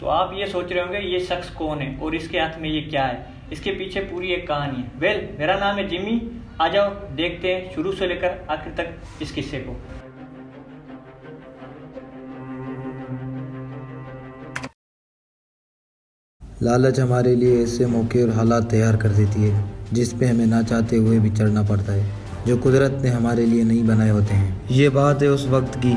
तो आप ये सोच रहे होंगे ये शख्स कौन है और इसके हाथ में ये क्या है। इसके पीछे पूरी एक कहानी है। वेल, मेरा नाम है जिमी। आ जाओ देखते हैं शुरू से लेकर आखिर तक इस किस्से को। लालच हमारे लिए ऐसे मौके और हालात तैयार कर देती है जिस पे हमें ना चाहते हुए भी चढ़ना पड़ता है, जो कुदरत ने हमारे लिए नहीं बनाए होते हैं। ये बात है उस वक्त की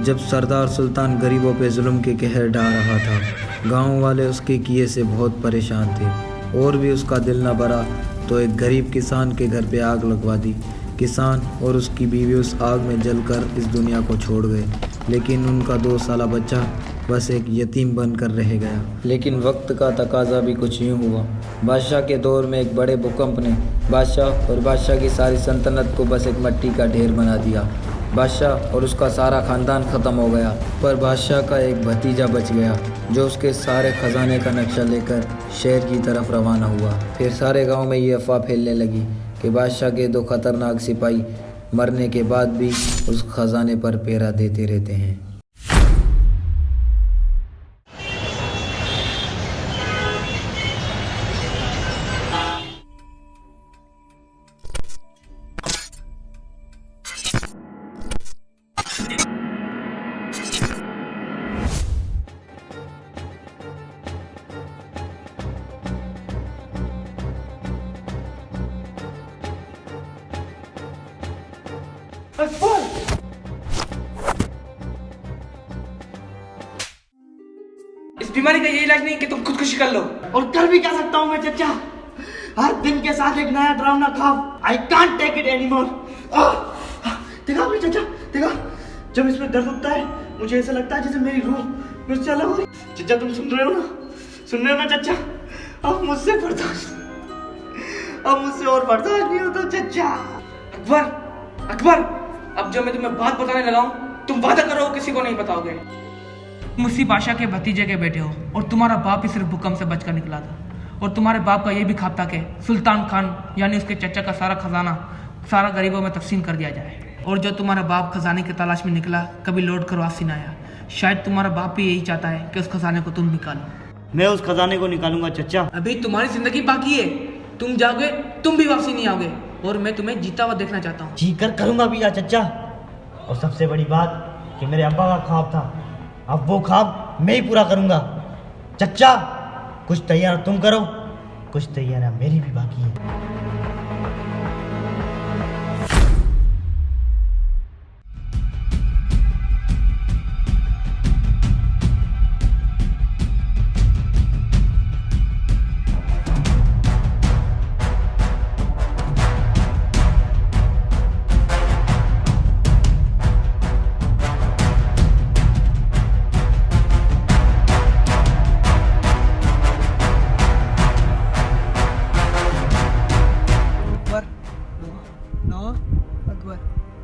जब सरदार सुल्तान गरीबों पे जुल्म के कहर ढा रहा था। गांव वाले उसके किए से बहुत परेशान थे और भी उसका दिल न भरा तो एक गरीब किसान के घर पे आग लगवा दी। किसान और उसकी बीवी उस आग में जलकर इस दुनिया को छोड़ गए, लेकिन उनका 2 साला बच्चा बस एक यतीम बनकर रह गया। लेकिन वक्त का तकाजा भी कुछ यूँ हुआ। बादशाह के दौर में एक बड़े भूकंप ने बादशाह और बादशाह की सारी सल्तनत को बस एक मिट्टी का ढेर बना दिया। बादशाह और उसका सारा ख़ानदान ख़त्म हो गया, पर बादशाह का एक भतीजा बच गया जो उसके सारे ख़जाने का नक्शा लेकर शहर की तरफ रवाना हुआ। फिर सारे गांव में ये अफवाह फैलने लगी कि बादशाह के 2 खतरनाक सिपाही मरने के बाद भी उस खजाने पर पहरा देते रहते हैं। इस बीमारी का ये इलाज नहीं कि तुम खुदकुशी कर लो। और कर भी क्या सकता हूँ मैं चचा? हर दिन के साथ एक नया डरावना ख्वाब। I can't take it anymore. देखा आपने चचा, देखा जब इसमें दर्द होता है मुझे ऐसा लगता है जैसे मेरी रूह मुझसे अलग हो। चचा तुम सुन रहे हो ना? सुन रहे हो ना चचा? अब मुझसे और बर्दाश्त नहीं होता चचा। अकबर, अब जो मैं तुम्हें बात बताने लगा हूँ, तुम वादा करो किसी को नहीं बताओगे। मुसी बादशाह के भतीजे के बेटे हो और तुम्हारा बाप ही सिर्फ भूकंप से बचकर निकला था। और तुम्हारे बाप का ये भी ख्वाब था कि सुल्तान खान यानी उसके चचा का सारा खजाना सारा गरीबों में तकसीम कर दिया जाए। और जो तुम्हारा बाप खजाने की तलाश में निकला कभी लौट कर वापसी न आया। शायद तुम्हारा बाप भी यही चाहता है कि उस खजाने को तुम निकालो। मैं उस खजाने को निकालूंगा चचा। अभी तुम्हारी जिंदगी बाकी है। तुम जाओगे, तुम भी वापसी नहीं आओगे और मैं तुम्हें जीता हुआ देखना चाहता हूँ। जी कर करूंगा भी या चचा। और सबसे बड़ी बात कि मेरे अब्बा का ख्वाब था, अब वो ख्वाब मैं ही पूरा करूंगा। चचा कुछ तैयार तुम करो, कुछ तैयार मेरी भी बाकी है।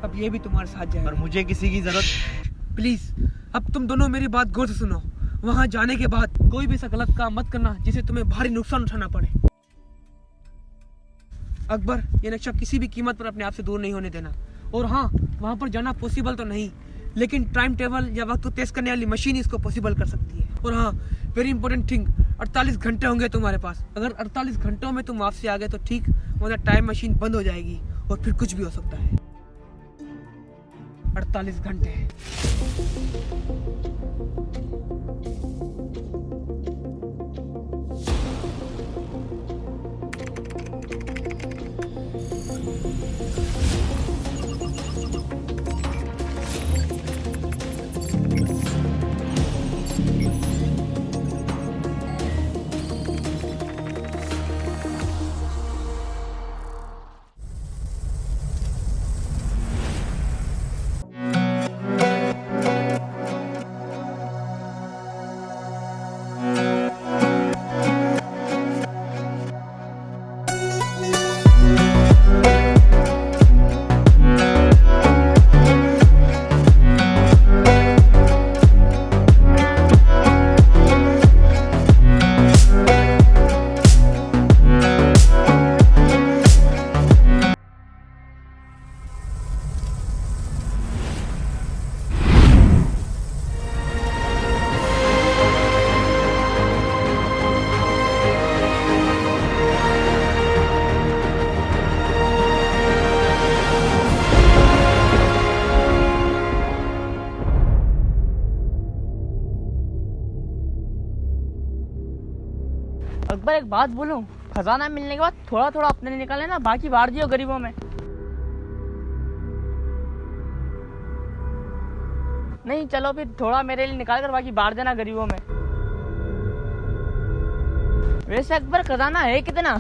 अब ये भी तुम्हारे साथ जाएगा। पर मुझे किसी की जरूरत। प्लीज अब तुम दोनों मेरी बात गौर से सुनो। वहां जाने के बाद कोई भी ऐसा गलत काम मत करना जिसे तुम्हें भारी नुकसान उठाना पड़े। अकबर, ये नक्शा किसी भी कीमत पर अपने आप से दूर नहीं होने देना। और हाँ, वहां पर जाना पॉसिबल तो नहीं, लेकिन टाइम टेबल या वक्त को तेज करने वाली मशीन इसको पॉसिबल कर सकती है। और हाँ, वेरी इंपॉर्टेंट थिंग, 48 घंटे होंगे तुम्हारे पास। अगर 48 घंटों में तुम वापसी आ गए तो ठीक, वरना टाइम मशीन बंद हो जाएगी और फिर कुछ भी हो सकता है। 48 घंटे। अकबर एक बात बोलूं, खजाना मिलने के बाद थोड़ा थोड़ा अपने लिए निकाले ना, बाकी बांट दियो गरीबों में। नहीं चलो फिर थोड़ा मेरे लिए निकाल कर बाकी बांट देना गरीबों में। वैसे अकबर खजाना है कितना?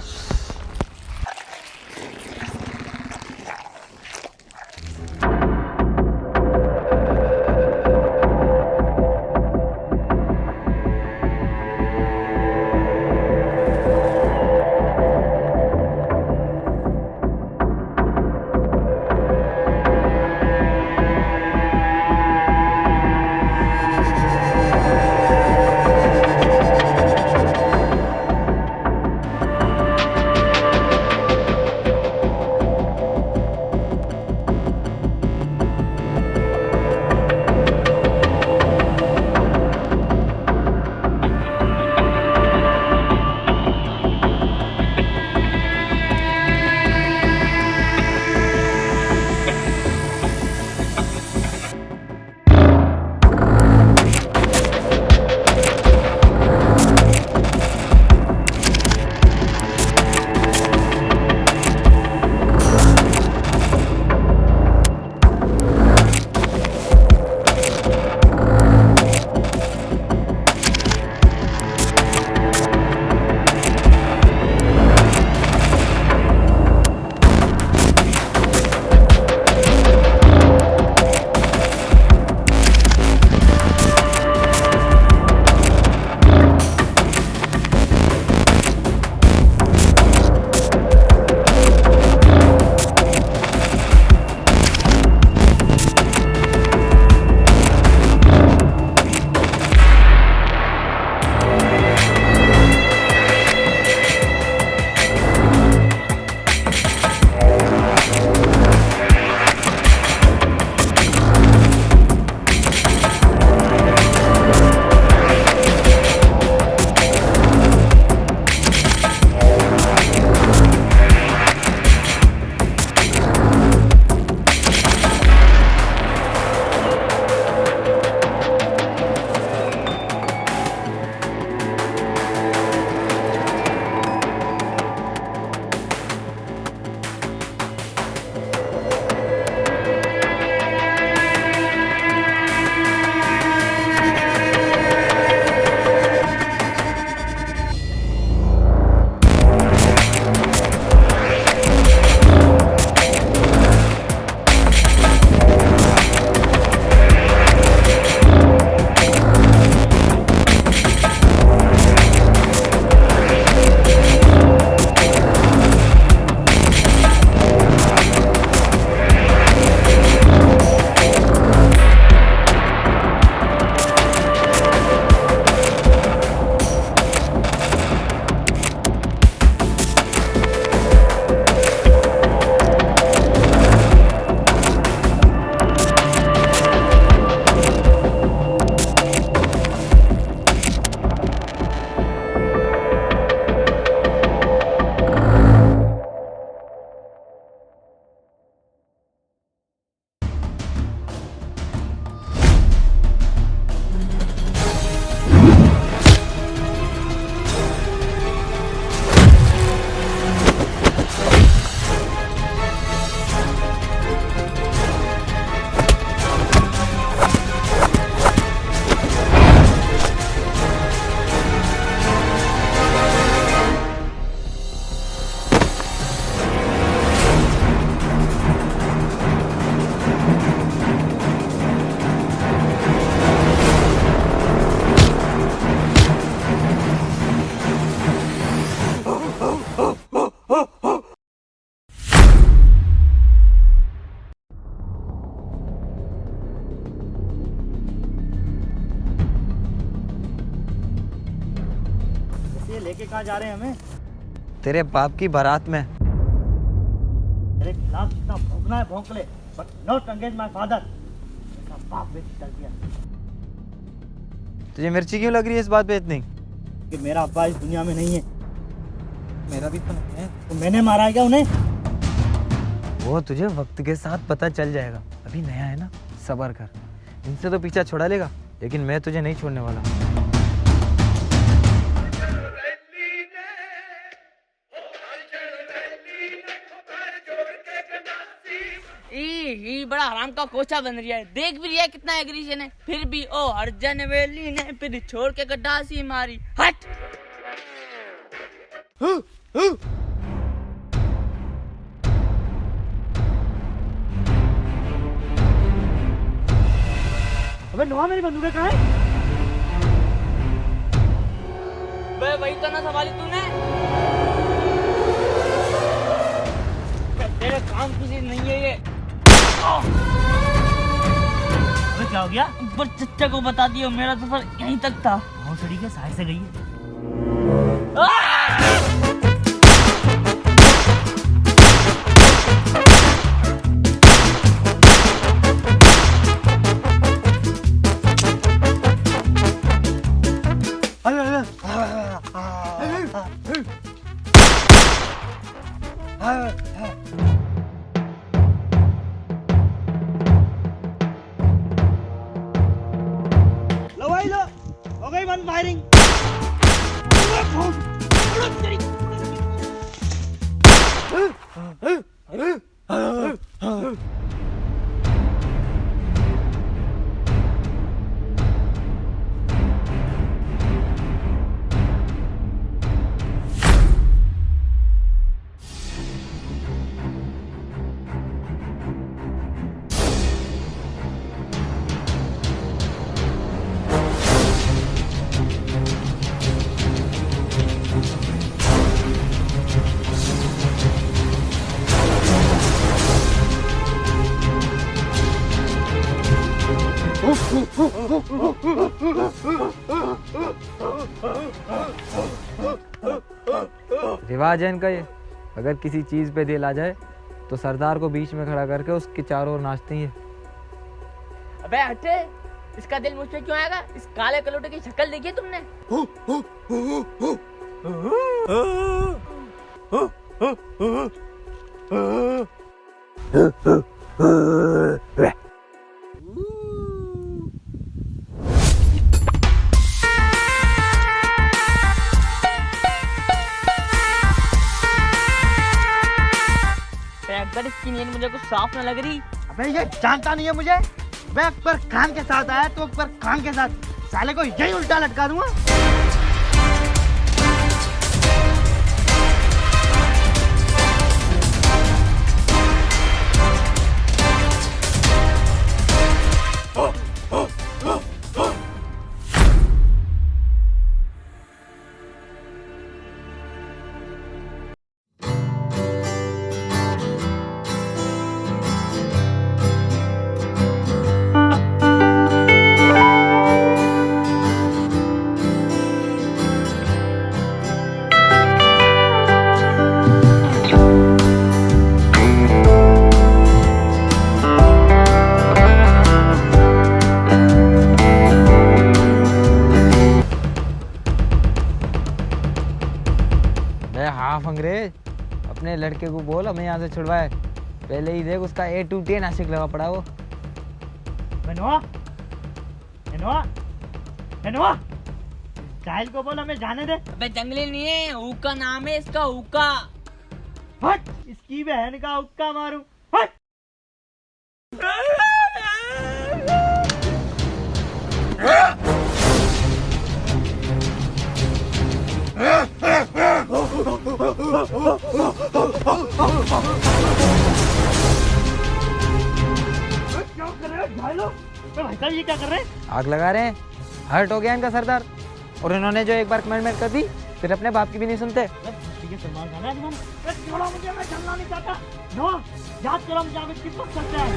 लेके कहाँ जा रहे हैं हमें? तेरे बाप की बारात में। मेरे खिलाफ जितना भौंकना है भौंक ले, but not against my father. मेरा बाप बेटी कर दिया। तुझे मिर्ची क्यों लग रही है इस बात पे इतनी? कि मेरा अब्बा इस दुनिया में नहीं है। मेरा भी तो नहीं है। तो मैंने मारा है क्या उन्हें? वो तुझे वक्त के साथ पता चल जाएगा, अभी नया है ना, सब्र कर। इनसे तो पीछा छुड़ा लेगा, लेकिन मैं तुझे नहीं छोड़ने वाला। काम का कोचा बन रही है, देख भी रिया कितना एग्रीशन है, फिर भी ओ अर्जन वेली ने फिर छोड़ के गड्ढासी मारी। हट। अबे नोआ, मेरी बंदूक कहाँ है? बे वही तो ना संभाली तूने। तेरे काम की चीज नहीं है ये। अबे क्या हो गया? पर चच्चा को बता दियो, मेरा सफर यहीं तक था। भोसड़ी के साइड से गई है। लो भाई लो, हो गई वन फायरिंग। रिवाज है इनका ये, अगर किसी चीज पे दिल आ जाए तो सरदार को बीच में खड़ा करके उसके चारों ओर नाचते हैं। अबे हटे, इसका दिल मुझ पे क्यों आएगा? इस काले कलोटे की शक्ल देखी है तुमने? अगर इसकी नींद मुझे कुछ साफ न लग रही। अबे ये जानता नहीं है मुझे। मैं अकबर खान के साथ आया तो अकबर खान के साथ साले को यही उल्टा लटका दूंगा। हाफ अंग्रेज, अपने लड़के को बोल हमें यहाँ से छुड़वाए। पहले ही देख उसका A to 10 आशिक लगा पड़ा वो। नोआ, नोआ, नोआ, साहिल को बोल हमें जाने दे। अबे जंगली नहीं है, हुक्का नाम है इसका, हुक्का। हट, इसकी बहन का हुक्का मारूं। हट। क्या कर रहे हो भाई लोग? भाई साहब ये क्या कर रहे हैं? आग लगा रहे हैं। हर्ट हो गया इनका सरदार, और इन्होंने जो एक बार कमेंटमेंट कर दी फिर अपने बाप की भी नहीं सुनते। ठीक है, सलमान खान है तुम। छोड़ो मुझे, मैं चलना नहीं चाहता। नो, याद करो मुझे आगे किस वक्त करते हैं।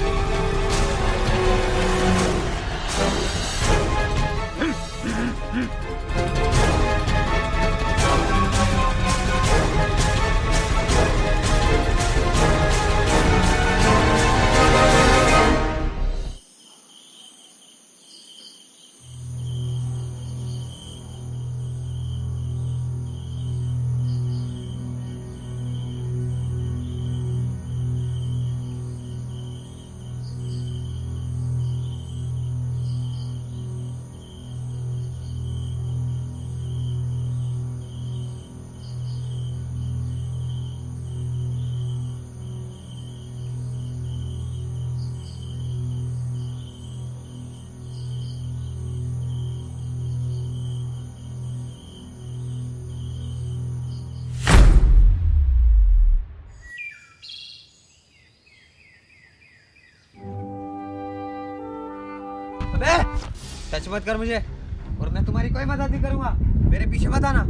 टच मत कर मुझे, और मैं तुम्हारी कोई मदद नहीं करूंगा। मेरे पीछे मत आना।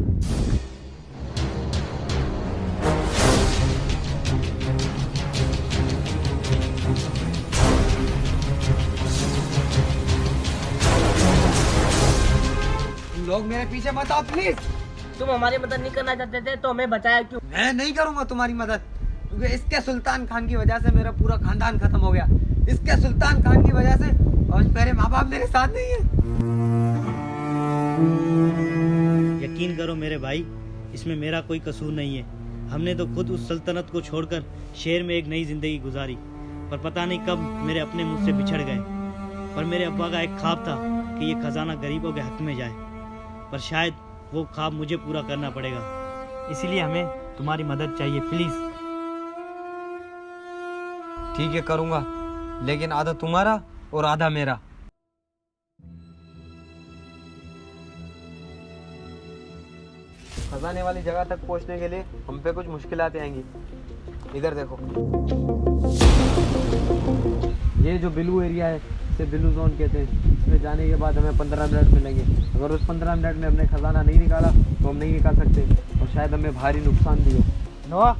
तुम लोग मेरे पीछे मत आओ प्लीज। तुम हमारी मदद नहीं करना चाहते थे तो हमें बचाया क्यों? मैं नहीं करूंगा तुम्हारी मदद, क्योंकि इसके सुल्तान खान की वजह से मेरा पूरा खानदान खत्म हो गया। इसके सुल्तान खान की वजह से आज मेरे माँ बाप मेरे साथ नहीं है। यकीन करो मेरे भाई, इसमें मेरा कोई कसूर नहीं है। हमने तो खुद उस सल्तनत को छोड़कर शहर में एक नई जिंदगी गुजारी, पर पता नहीं कब मेरे अपने मुझसे बिछड़ गए। पर मेरे अब्बा का एक ख्वाब था कि ये खजाना गरीबों के हक में जाए, पर शायद वो ख्वाब मुझे पूरा करना पड़ेगा। इसीलिए हमें तुम्हारी मदद चाहिए, प्लीज। ठीक है करूंगा, लेकिन आधा तुम्हारा और आधा मेरा। खजाने वाली जगह तक पहुंचने के लिए हम पे कुछ मुश्किलातें आएंगी। इधर देखो, ये जो ब्लू एरिया है इसे ब्लू जोन कहते हैं। इसमें जाने के बाद हमें 15 मिनट मिलेंगे। अगर उस 15 मिनट में हमने खजाना नहीं निकाला तो हम नहीं निकाल सकते, और शायद हमें भारी नुकसान भी हो। नोआ,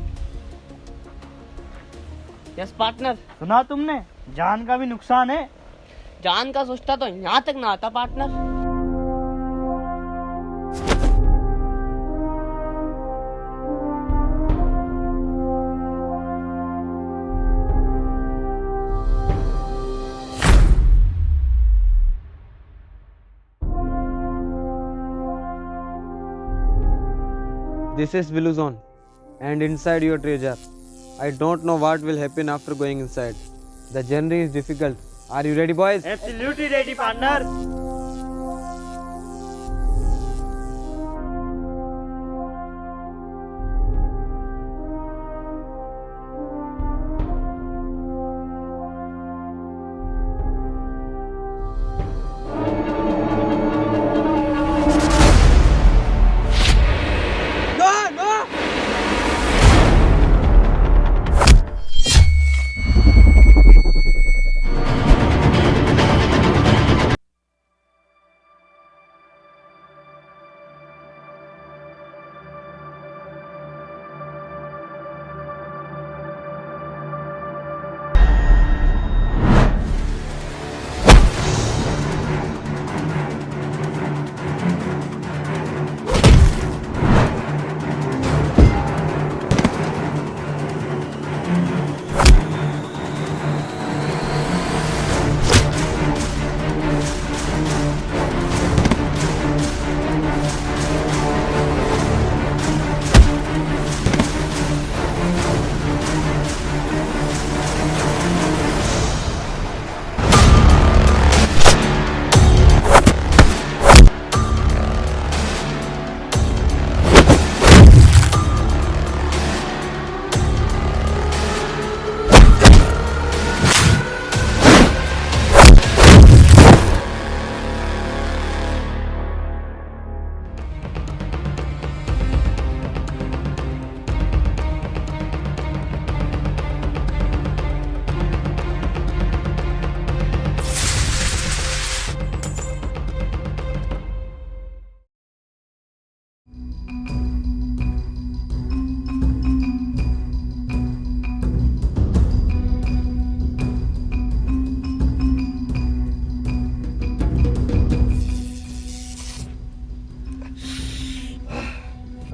यस पार्टनर। सुना तुमने? जान का भी नुकसान है। जान का सोचता तो यहाँ तक ना आता partner. This is Blue Zone, and inside your treasure. I don't know what will happen after going inside. The journey is difficult. Are you ready, boys? Absolutely ready, partner.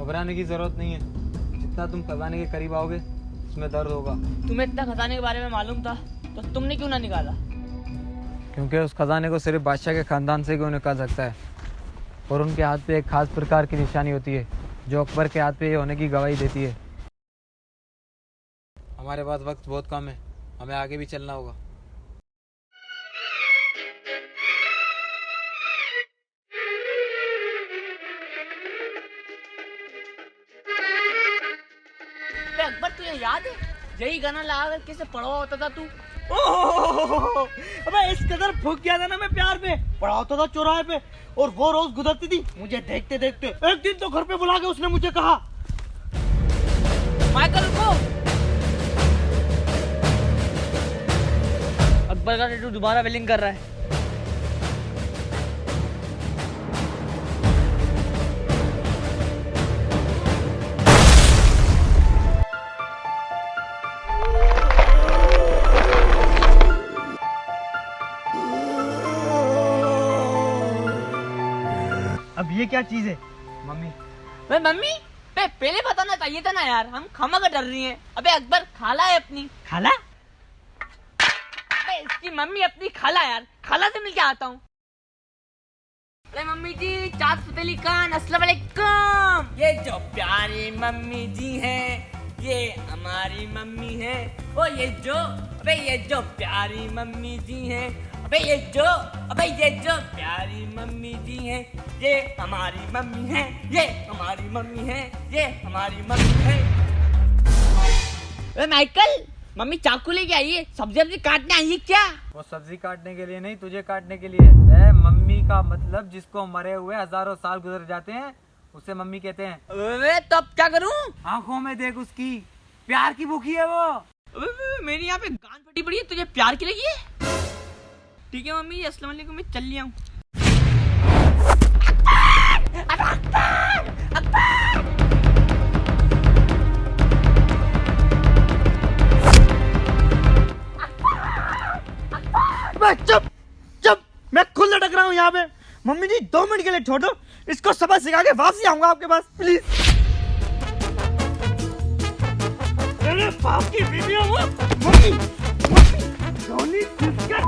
घबराने की जरूरत नहीं है। जितना तुम खजाने के करीब आओगे उसमें दर्द होगा। तुम्हें इतना खजाने के बारे में मालूम था तो तुमने क्यों ना निकाला? क्योंकि उस खजाने को सिर्फ बादशाह के खानदान से क्यों निकाल सकता है, और उनके हाथ पे एक खास प्रकार की निशानी होती है जो अकबर के हाथ पे ये होने की गवाही देती है। हमारे पास वक्त बहुत कम है, हमें आगे भी चलना होगा। अकबर तुझे याद है यही गाना लगा कर किसे पढ़वा होता था तू? अबे इस कदर फूक गया था ना मैं प्यार पे, पड़ा होता था चौराहे पे, और वो रोज गुजरती थी मुझे देखते देखते। एक दिन तो घर पे बुला के उसने मुझे कहा, माइकल रुको। अकबर का टैटू दोबारा वेलिंग कर रहा है। अब ये क्या चीज है? मम्मी वे मम्मी पहले बताना चाहिए था ना यार, हम खमा का डर रही हैं। अबे अकबर खाला है अपनी। खाला? अबे इसकी मम्मी अपनी खाला यार, खाला से मिल के आता हूँ। अरे मम्मी जी, चाँद फतेली खान, अस्सलाम वालेकुम। ये जो प्यारी मम्मी जी हैं, ये हमारी मम्मी है। ओ ये जो प्यारी मम्मी जी हैं, अबे ये जो प्यारी मम्मी जी हैं, ये हमारी मम्मी है, ये हमारी मम्मी है, ये हमारी मम्मी है। अरे माइकल, मम्मी चाकू लेके आई है, सब्जी काटने आई है क्या? वो सब्जी काटने के लिए नहीं, तुझे काटने के लिए। वह मम्मी का मतलब जिसको मरे हुए हजारों साल गुजर जाते हैं उसे मम्मी कहते हैं। अरे तो अब क्या करूं? आंखों में देख उसकी, प्यार की भूखी है वो। मेरी यहाँ पे गान फटी पड़ी है, तुझे प्यार की लगी है? ठीक है मम्मी, अस्सलाम वालेकुम, मैं चल लिया हूँ। चुप चुप, मैं खुद लटक रहा हूँ यहाँ पे। मम्मी जी 2 मिनट के लिए छोड़ दो, इसको सबक सिखा के वापसी आऊंगा आपके पास, प्लीज। अरे बाप की बीवी है वो। मम्मी धोनी किसका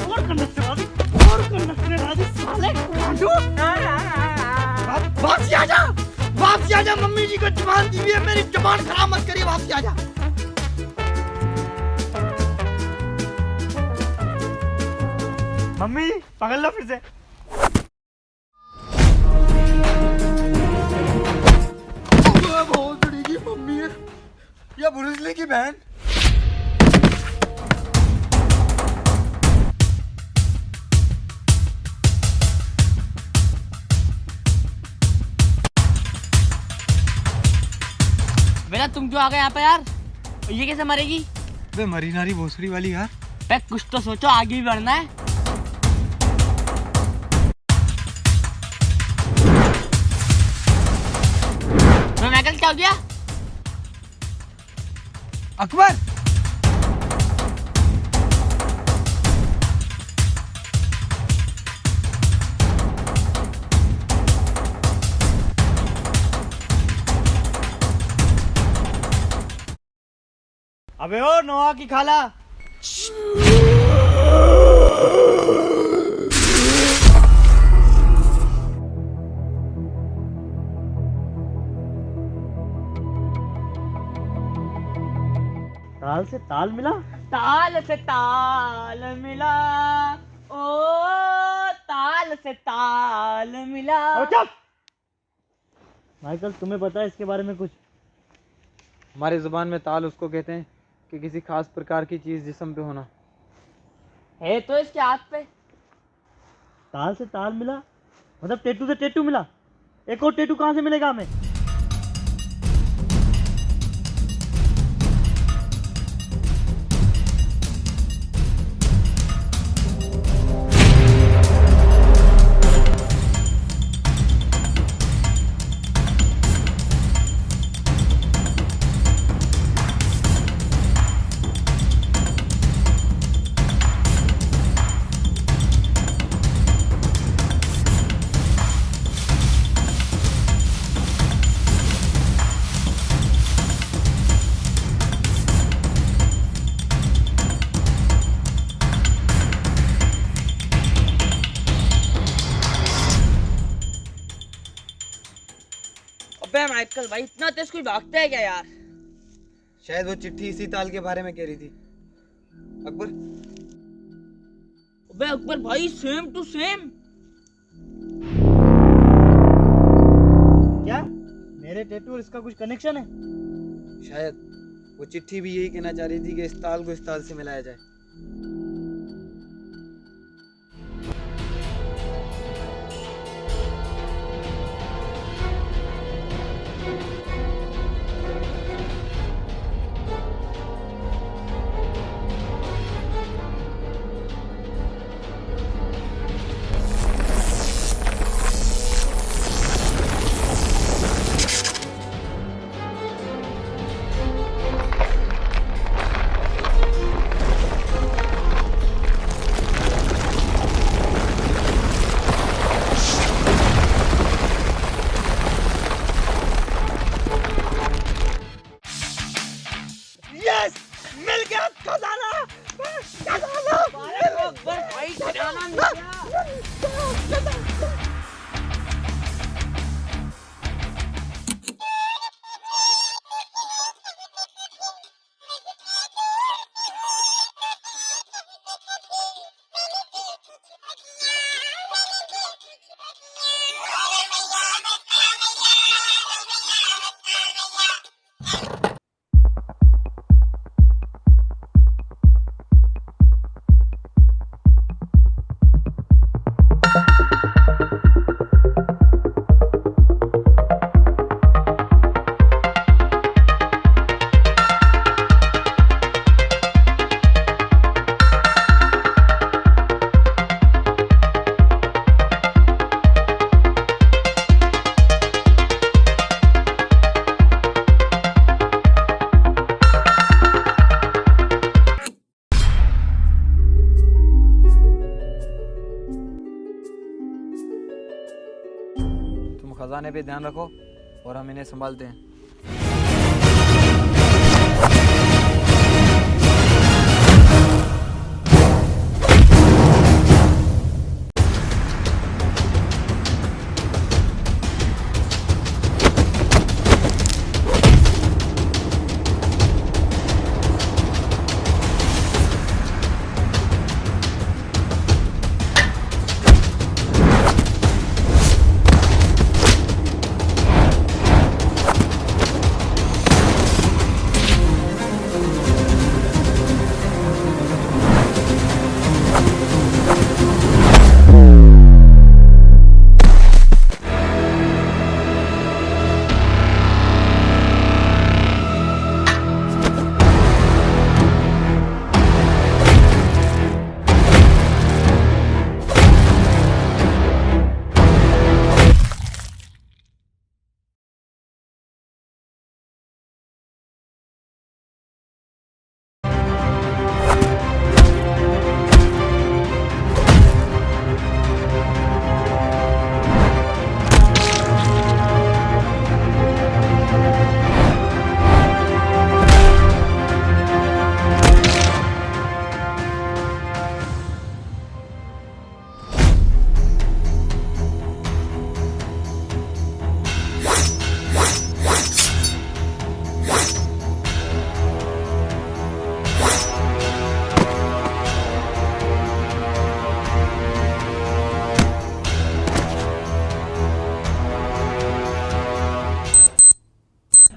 और करने वाली साले कांडू। वापसी आ जा, मम्मी जी को जुबान दी हुई है, मेरी जुबान खराब मत करिए, वापसी आ जा। मम्मी पकड़ लो फिर से। बहुत बड़ी की मम्मी है या ब्रूस ली की बहन। बेटा तुम क्यों आ गए यहाँ पे यार? ये कैसे मरेगी? वे मरी नारी भोसड़ी वाली यार। बे कुछ तो सोचो, आगे भी बढ़ना है। मैकल क्या हो गया? अकबर अबे ओ नोआ की खाला, ताल से ताल मिला। ताल से ताल मिला, ओ ताल से ताल मिला। माइकल तुम्हें पता है इसके बारे में कुछ? हमारी जुबान में ताल उसको कहते हैं कि किसी खास प्रकार की चीज जिस्म पे होना। है तो इसके हाथ पे। ताल से ताल मिला मतलब टेटू से टेटू मिला। एक और टेटू कहाँ से मिलेगा हमें? अबे माइकल भाई, इतना तेज कोई भागता है क्या यार? शायद वो चिट्ठी इसी ताल के बारे में कह रही थी। अकबर अबे अकबर भाई, सेम टू सेम। क्या मेरे टेटू और इसका कुछ कनेक्शन है? शायद वो चिट्ठी भी यही कहना चाह रही थी कि इस ताल को इस ताल से मिलाया जाए। खजाने पे ध्यान रखो और हम इन्हें संभालते हैं।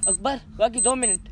अकबर बाकी 2 मिनट।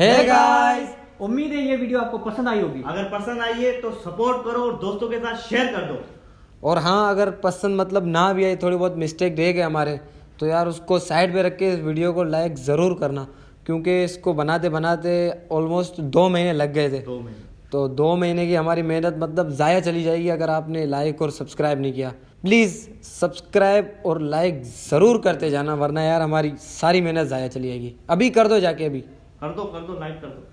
हे गाइस, उम्मीद है ये वीडियो आपको पसंद आई होगी। अगर पसंद आई है तो सपोर्ट करो और दोस्तों के साथ शेयर कर दो। और हाँ, अगर पसंद मतलब ना भी आई, थोड़ी बहुत मिस्टेक रह गए हमारे, तो यार उसको साइड पे रख के इस वीडियो को लाइक ज़रूर करना, क्योंकि इसको बनाते बनाते ऑलमोस्ट 2 महीने लग गए थे। 2 महीने तो 2 महीने की हमारी मेहनत मतलब ज़ाया चली जाएगी अगर आपने लाइक और सब्सक्राइब नहीं किया। प्लीज़ सब्सक्राइब और लाइक ज़रूर करते जाना, वरना यार हमारी सारी मेहनत ज़ाया चली जाएगी। अभी कर दो जाके, अभी कर दो लाइक कर दो।